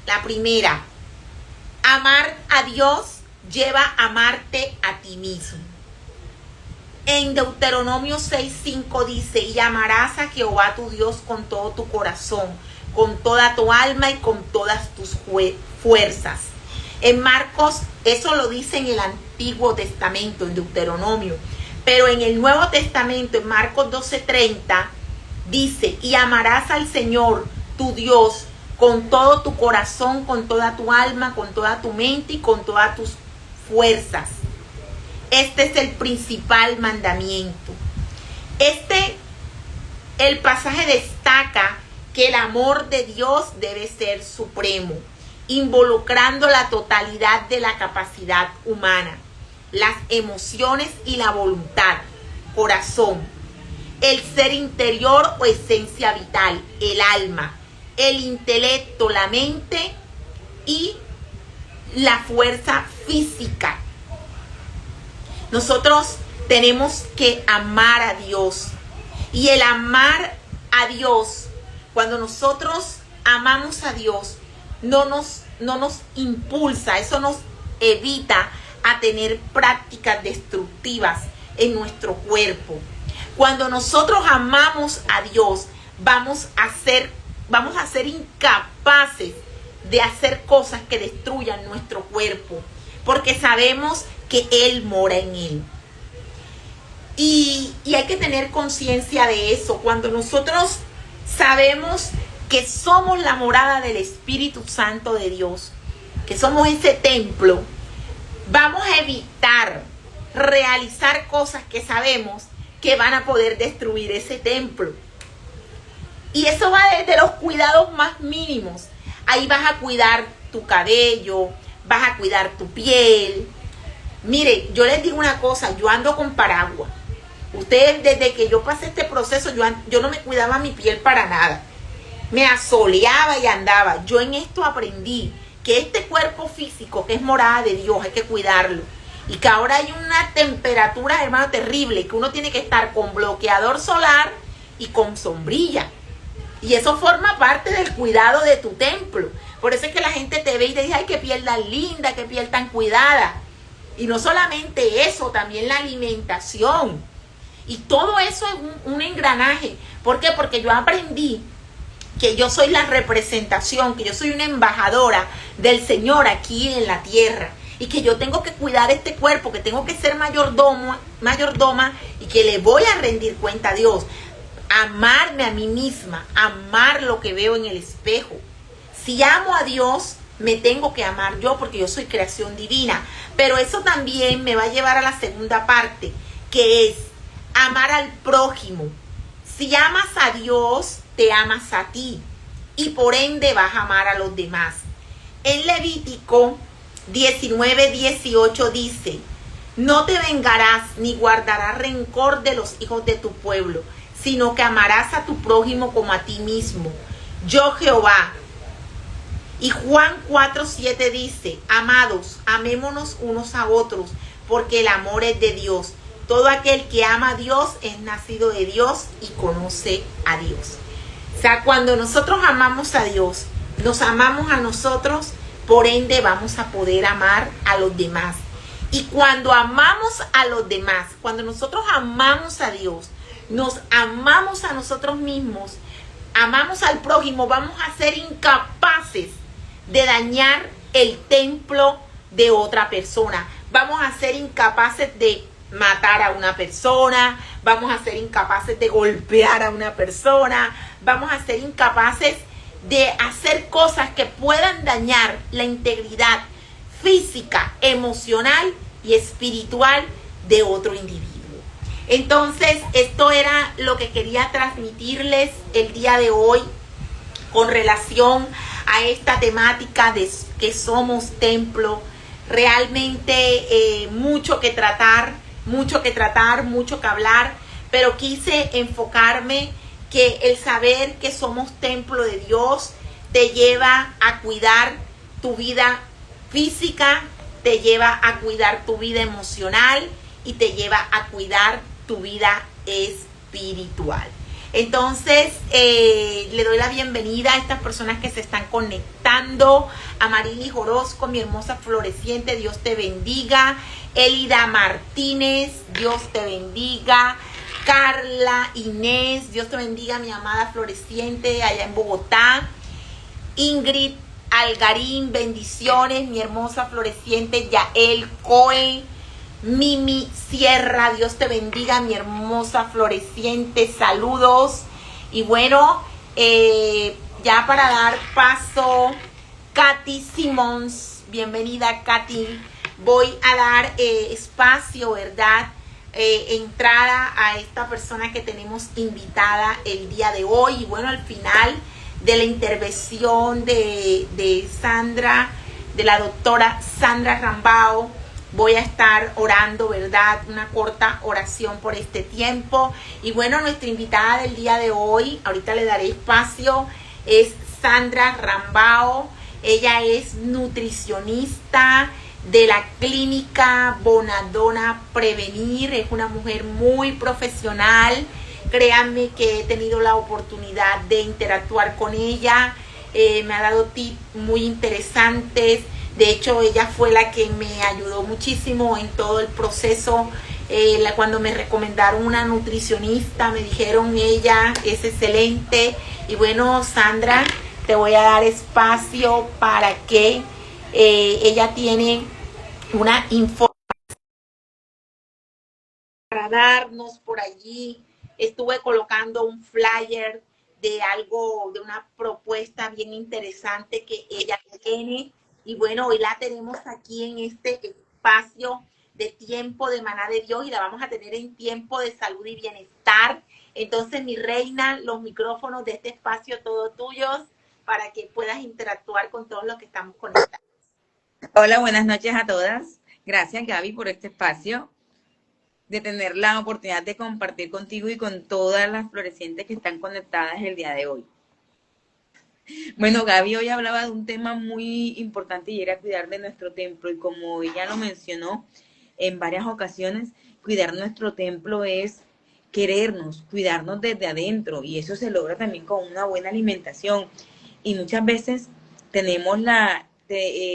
La primera, amar a Dios lleva a amarte a ti mismo. En Deuteronomio 6:5 dice: y amarás a Jehová tu Dios con todo tu corazón, con toda tu alma y con todas tus fuerzas. En Marcos, eso lo dice en el Antiguo Testamento, en Deuteronomio. Pero en el Nuevo Testamento, en Marcos 12:30, dice: y amarás al Señor tu Dios con todo tu corazón, con toda tu alma, con toda tu mente y con todas tus fuerzas. Este es el principal mandamiento. El pasaje destaca que el amor de Dios debe ser supremo, involucrando la totalidad de la capacidad humana, las emociones y la voluntad, corazón, el ser interior o esencia vital, el alma, el intelecto, la mente y la fuerza física. Nosotros tenemos que amar a Dios. Y el amar a Dios, cuando nosotros amamos a Dios, no nos impulsa, eso nos evita a tener prácticas destructivas en nuestro cuerpo. Cuando nosotros amamos a Dios, vamos a ser incapaces de hacer cosas que destruyan nuestro cuerpo, porque sabemos que Él mora en él. Y hay que tener conciencia de eso. Cuando nosotros sabemos que somos la morada del Espíritu Santo de Dios, que somos ese templo, vamos a evitar realizar cosas que sabemos que van a poder destruir ese templo. Y eso va desde los cuidados más mínimos. Ahí vas a cuidar tu cabello, vas a cuidar tu piel. Mire, yo les digo una cosa, yo ando con paraguas. Ustedes, desde que yo pasé este proceso, yo no me cuidaba mi piel para nada. Me asoleaba y andaba. Yo en esto aprendí que este cuerpo físico, que es morada de Dios, hay que cuidarlo. Y que ahora hay una temperatura, hermano, terrible, que uno tiene que estar con bloqueador solar y con sombrilla. Y eso forma parte del cuidado de tu templo. Por eso es que la gente te ve y te dice: ay, qué piel tan linda, qué piel tan cuidada. Y no solamente eso, también la alimentación. Y todo eso es un engranaje. ¿Por qué? Porque yo aprendí que yo soy la representación, que yo soy una embajadora del Señor aquí en la tierra. Y que yo tengo que cuidar este cuerpo, que tengo que ser mayordoma y que le voy a rendir cuenta a Dios. Amarme a mí misma, amar lo que veo en el espejo. Si amo a Dios, me tengo que amar yo, porque yo soy creación divina. Pero eso también me va a llevar a la segunda parte, que es amar al prójimo. Si amas a Dios, te amas a ti, y por ende vas a amar a los demás. En Levítico 19:18 dice: no te vengarás ni guardarás rencor de los hijos de tu pueblo, sino que amarás a tu prójimo como a ti mismo. Yo, Jehová. Y Juan 4:7 dice: amados, amémonos unos a otros, porque el amor es de Dios. Todo aquel que ama a Dios es nacido de Dios y conoce a Dios. O sea, cuando nosotros amamos a Dios, nos amamos a nosotros, por ende vamos a poder amar a los demás. Y cuando amamos a los demás, cuando nosotros amamos a Dios, nos amamos a nosotros mismos, amamos al prójimo, vamos a ser incapaces de dañar el templo de otra persona. Vamos a ser incapaces de matar a una persona, vamos a ser incapaces de golpear a una persona, vamos a ser incapaces de hacer cosas que puedan dañar la integridad física, emocional y espiritual de otro individuo. Entonces, esto era lo que quería transmitirles el día de hoy con relación a esta temática de que somos templo. Realmente mucho que tratar, mucho que hablar, pero quise enfocarme que el saber que somos templo de Dios te lleva a cuidar tu vida física, te lleva a cuidar tu vida emocional y te lleva a cuidar tu vida espiritual. Entonces, le doy la bienvenida a estas personas que se están conectando. A Marilis Orozco, mi hermosa floreciente, Dios te bendiga. Elida Martínez, Dios te bendiga. Carla Inés, Dios te bendiga, mi amada floreciente, allá en Bogotá. Ingrid Algarín, bendiciones, mi hermosa floreciente. Yael Cohen. Mimi Sierra, Dios te bendiga, mi hermosa floreciente, saludos. Y bueno, ya para dar paso, Katy Simons, bienvenida Katy. Voy a dar espacio, ¿verdad? Entrada a esta persona que tenemos invitada el día de hoy. Y bueno, al final de la intervención de Sandra, de la doctora Sandra Rambao, voy a estar orando, ¿verdad? Una corta oración por este tiempo. Y bueno, nuestra invitada del día de hoy, ahorita le daré espacio, es Sandra Rambao. Ella es nutricionista de la clínica Bonadona Prevenir. Es una mujer muy profesional. Créanme que he tenido la oportunidad de interactuar con ella. Me ha dado tips muy interesantes. De hecho, ella fue la que me ayudó muchísimo en todo el proceso. Cuando me recomendaron una nutricionista, me dijeron ella es excelente. Y bueno, Sandra, te voy a dar espacio para que ella tiene una información para darnos por allí. Estuve colocando un flyer de algo, de una propuesta bien interesante que ella tiene. Y bueno, hoy la tenemos aquí en este espacio de tiempo de Maná de Dios y la vamos a tener en tiempo de salud y bienestar. Entonces, mi reina, los micrófonos de este espacio todos tuyos para que puedas interactuar con todos los que estamos conectados. Hola, buenas noches a todas. Gracias, Gaby, por este espacio, de tener la oportunidad de compartir contigo y con todas las florecientes que están conectadas el día de hoy. Bueno, Gaby hoy hablaba de un tema muy importante y era cuidar de nuestro templo. Y como ella lo mencionó en varias ocasiones, cuidar nuestro templo es querernos, cuidarnos desde adentro. Y eso se logra también con una buena alimentación. Y muchas veces tenemos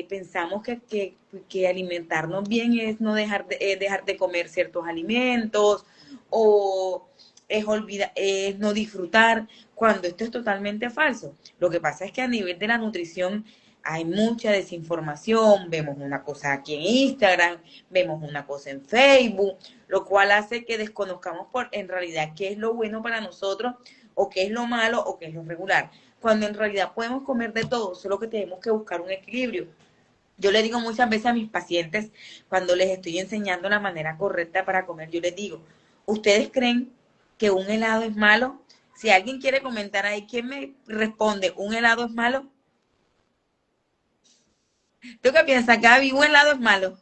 pensamos que alimentarnos bien es no dejar de comer ciertos alimentos o es no disfrutar, cuando esto es totalmente falso. Lo que pasa es que a nivel de la nutrición hay mucha desinformación, vemos una cosa aquí en Instagram, vemos una cosa en Facebook, lo cual hace que desconozcamos en realidad qué es lo bueno para nosotros, o qué es lo malo, o qué es lo regular, cuando en realidad podemos comer de todo, solo que tenemos que buscar un equilibrio. Yo le digo muchas veces a mis pacientes, cuando les estoy enseñando la manera correcta para comer, yo les digo, ¿ustedes creen que un helado es malo? Si alguien quiere comentar ahí, ¿quién me responde? ¿Un helado es malo? ¿Tú qué piensas, Gaby? ¿Un helado es malo?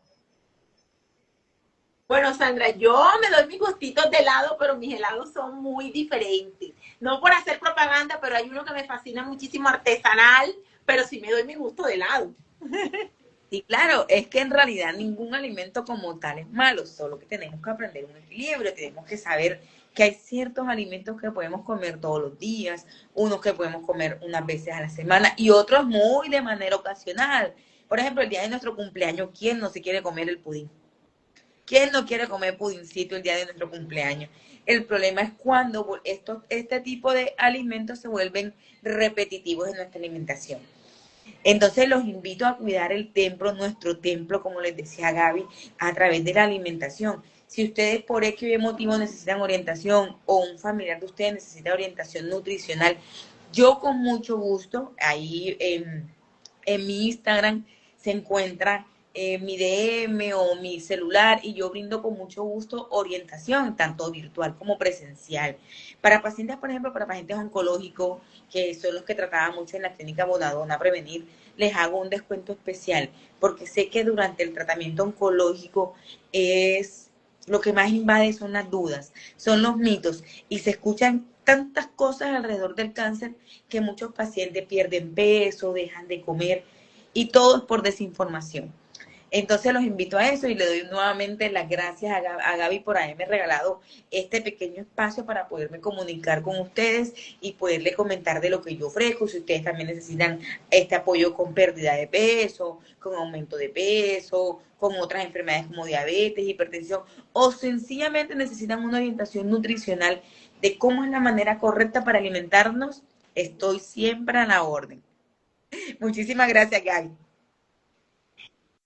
Bueno, Sandra, yo me doy mis gustitos de helado, pero mis helados son muy diferentes. No por hacer propaganda, pero hay uno que me fascina muchísimo, artesanal, pero sí me doy mi gusto de helado. Sí, claro, es que en realidad ningún alimento como tal es malo, solo que tenemos que aprender un equilibrio, tenemos que saber que hay ciertos alimentos que podemos comer todos los días, unos que podemos comer unas veces a la semana y otros muy de manera ocasional. Por ejemplo, el día de nuestro cumpleaños, ¿quién no se quiere comer el pudín? ¿Quién no quiere comer pudincito el día de nuestro cumpleaños? El problema es cuando este tipo de alimentos se vuelven repetitivos en nuestra alimentación. Entonces los invito a cuidar el templo, nuestro templo, como les decía Gaby, a través de la alimentación. Si ustedes por X motivo necesitan orientación o un familiar de ustedes necesita orientación nutricional, Yo con mucho gusto, ahí en mi Instagram se encuentra mi DM o mi celular y yo brindo con mucho gusto orientación, tanto virtual como presencial. Para pacientes, por ejemplo, para pacientes oncológicos, que son los que trataba mucho en la clínica Bonadona Prevenir, les hago un descuento especial, porque sé que durante el tratamiento oncológico es lo que más invade son las dudas, son los mitos, y se escuchan tantas cosas alrededor del cáncer que muchos pacientes pierden peso, dejan de comer, y todo es por desinformación. Entonces los invito a eso y le doy nuevamente las gracias a Gaby por haberme regalado este pequeño espacio para poderme comunicar con ustedes y poderle comentar de lo que yo ofrezco. Si ustedes también necesitan este apoyo con pérdida de peso, con aumento de peso, con otras enfermedades como diabetes, hipertensión, o sencillamente necesitan una orientación nutricional de cómo es la manera correcta para alimentarnos, estoy siempre a la orden. Muchísimas gracias, Gaby.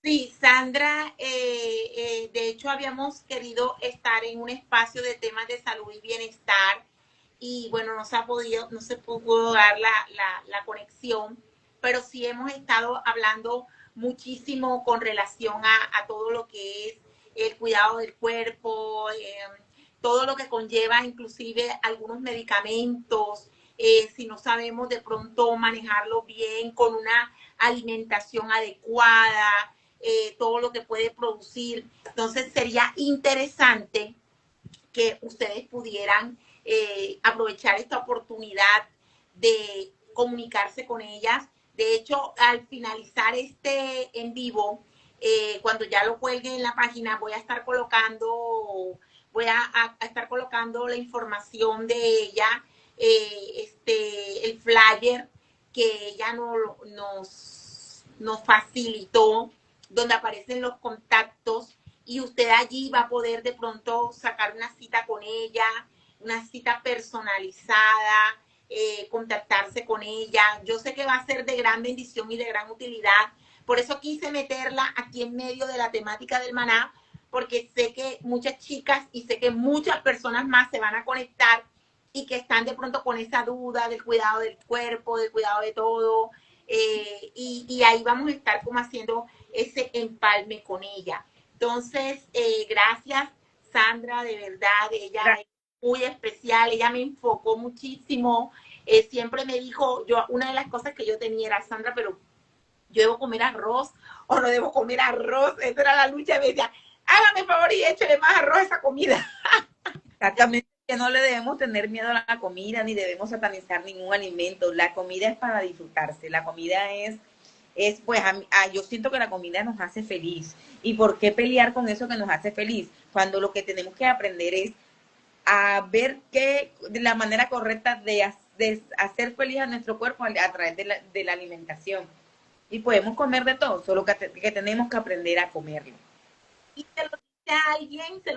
Sí, Sandra, de hecho habíamos querido estar en un espacio de temas de salud y bienestar y bueno, no se pudo dar la conexión, pero sí hemos estado hablando muchísimo con relación a todo lo que es el cuidado del cuerpo, todo lo que conlleva inclusive algunos medicamentos, si no sabemos de pronto manejarlo bien con una alimentación adecuada, todo lo que puede producir. Entonces sería interesante que ustedes pudieran aprovechar esta oportunidad de comunicarse con ellas. De hecho, al finalizar este en vivo, cuando ya lo cuelgue en la página, voy a estar colocando la información de ella, el flyer que ella nos facilitó, donde aparecen los contactos y usted allí va a poder de pronto sacar una cita con ella, una cita personalizada, contactarse con ella. Yo sé que va a ser de gran bendición y de gran utilidad. Por eso quise meterla aquí en medio de la temática del maná, porque sé que muchas chicas y sé que muchas personas más se van a conectar y que están de pronto con esa duda del cuidado del cuerpo, del cuidado de todo. Y ahí vamos a estar como haciendo ese empalme con ella. Entonces, gracias, Sandra, de verdad, ella es muy especial, ella me enfocó muchísimo, siempre me dijo, una de las cosas que yo tenía era, Sandra, pero yo debo comer arroz o no debo comer arroz, esa era la lucha, me decía, hágame favor y échale más arroz a esa comida. Exactamente, que no le debemos tener miedo a la comida, ni debemos satanizar ningún alimento. La comida es para disfrutarse, la comida es pues, yo siento que la comida nos hace feliz. ¿Y por qué pelear con eso que nos hace feliz? Cuando lo que tenemos que aprender es a ver de la manera correcta de hacer feliz a nuestro cuerpo a través de la alimentación. Y podemos comer de todo, solo que tenemos que aprender a comerlo. Y se lo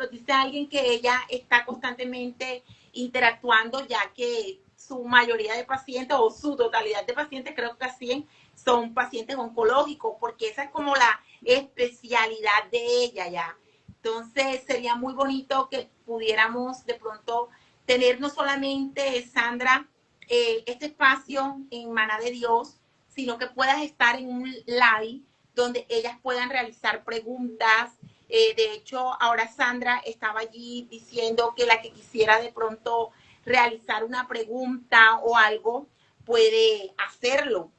dice a alguien que ella está constantemente interactuando, ya que su mayoría de pacientes o su totalidad de pacientes, creo que así son pacientes oncológicos, porque esa es como la especialidad de ella ya. Entonces sería muy bonito que pudiéramos de pronto tener no solamente, Sandra, este espacio en Maná de Dios, sino que puedas estar en un live donde ellas puedan realizar preguntas. De hecho, ahora Sandra estaba allí diciendo que la que quisiera de pronto realizar una pregunta o algo puede hacerlo.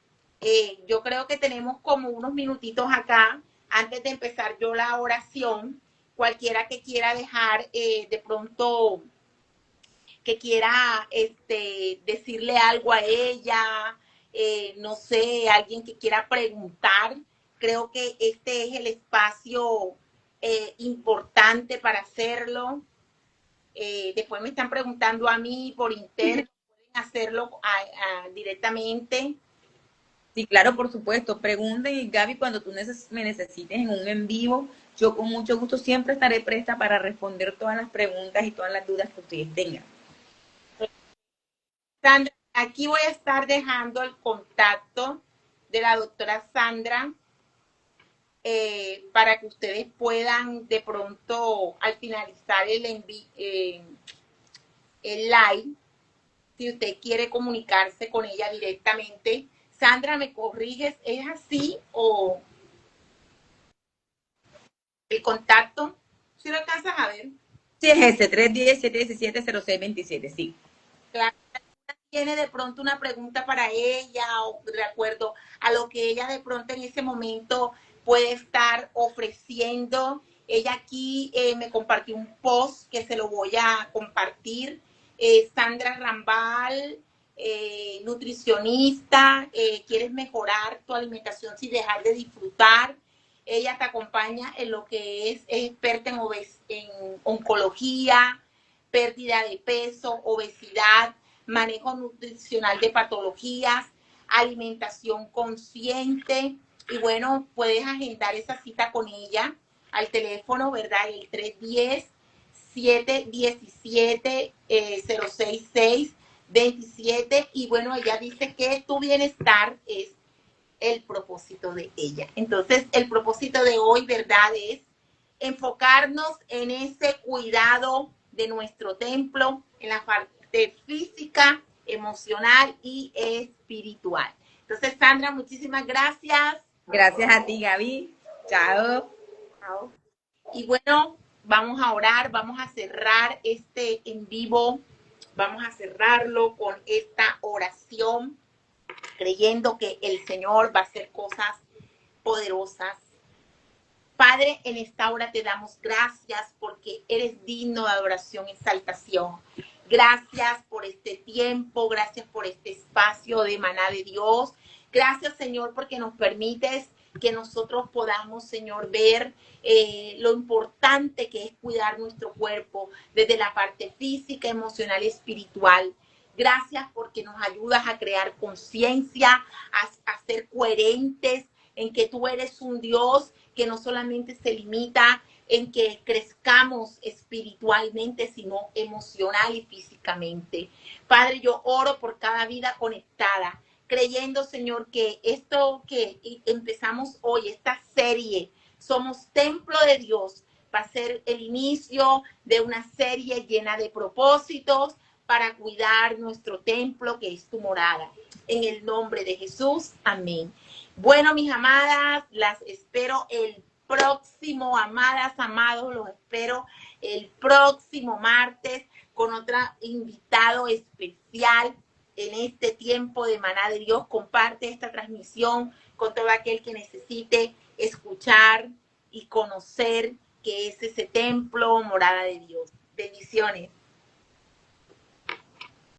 Yo creo que tenemos como unos minutitos acá antes de empezar yo la oración. Cualquiera que quiera dejar de pronto, que quiera decirle algo a ella, no sé, alguien que quiera preguntar, creo que este es el espacio importante para hacerlo. Después me están preguntando a mí por interno, pueden hacerlo directamente. Sí, claro, por supuesto. Pregunten y Gaby, cuando tú me necesites en un en vivo, yo con mucho gusto siempre estaré presta para responder todas las preguntas y todas las dudas que ustedes tengan. Sandra, aquí voy a estar dejando el contacto de la doctora Sandra para que ustedes puedan de pronto al finalizar el live, si usted quiere comunicarse con ella directamente. Sandra, ¿me corriges? ¿Es así o el contacto? ¿Sí lo alcanzas a ver? Sí, es ese, 310-717-0627, sí. Claro. Tiene de pronto una pregunta para ella o de acuerdo a lo que ella de pronto en ese momento puede estar ofreciendo. Ella aquí me compartió un post que se lo voy a compartir. Sandra Rambal, nutricionista, quieres mejorar tu alimentación sin dejar de disfrutar. Ella te acompaña en lo que es experta en oncología, pérdida de peso, obesidad, manejo nutricional de patologías, alimentación consciente. Y bueno, puedes agendar esa cita con ella al teléfono, ¿verdad? El 310-717-066-27. Y bueno, ella dice que tu bienestar es el propósito de ella. Entonces, el propósito de hoy, ¿verdad? Es enfocarnos en ese cuidado de nuestro templo, en la parte física, emocional y espiritual. Entonces, Sandra, muchísimas gracias. Gracias a ti, Gaby. Chao. Chao. Y bueno, vamos a orar, vamos a cerrar este en vivo, vamos a cerrarlo con esta oración, creyendo que el Señor va a hacer cosas poderosas. Padre, en esta hora te damos gracias porque eres digno de adoración y exaltación. Gracias por este tiempo, gracias por este espacio de Maná de Dios. Gracias, Señor, porque nos permites que nosotros podamos, Señor, ver lo importante que es cuidar nuestro cuerpo desde la parte física, emocional y espiritual. Gracias porque nos ayudas a crear conciencia, a ser coherentes en que tú eres un Dios que no solamente se limita en que crezcamos espiritualmente, sino emocional y físicamente. Padre, yo oro por cada vida conectada, creyendo, Señor, que esto que empezamos hoy, esta serie, Somos Templo de Dios, va a ser el inicio de una serie llena de propósitos para cuidar nuestro templo, que es tu morada. En el nombre de Jesús, amén. Bueno, mis amadas, las espero el próximo, amadas, amados, los espero el próximo martes con otro invitado especial en este tiempo de Maná de Dios. Comparte esta transmisión con todo aquel que necesite escuchar y conocer que es ese templo, morada de Dios. Bendiciones.